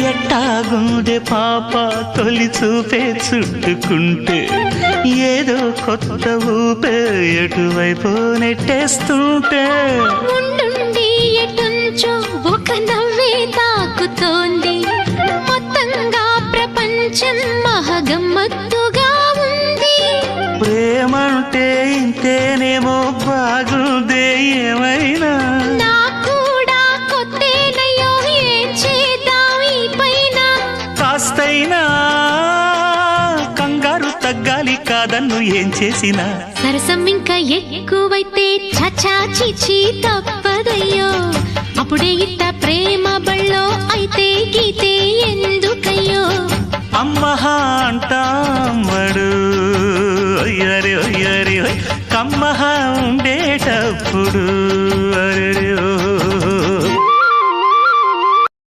ఎట్టాగుండే పాప తొలి చూపే చుట్టుకుంటే ఏదో కొత్త ఊపే ఎటువైపు నెట్టేస్తుంటే ఉండుండి ఎటుంచో ఒక నవ్వే తాకుతోంది మొత్తంగా ప్రపంచం మహగమ్మత్తుగా ఉంది ప్రేమంటే ఇంతేనేమో బాగుందే ఏమైనా కాస్తైనా కంగారు తగ్గాలి కాదన్ను ఏం చేసినా సరసం ఇంకా ఎక్కువైతే చచా చిచి తప్పదయ్యో అప్పుడే ఇట్ట ప్రేమ బళ్ళో అయితే గీతే ఎందుకయ్యో అమ్మహా అంటామడు అయ్యరే అయ్యరే కమ్మహా ఉండేటప్పుడు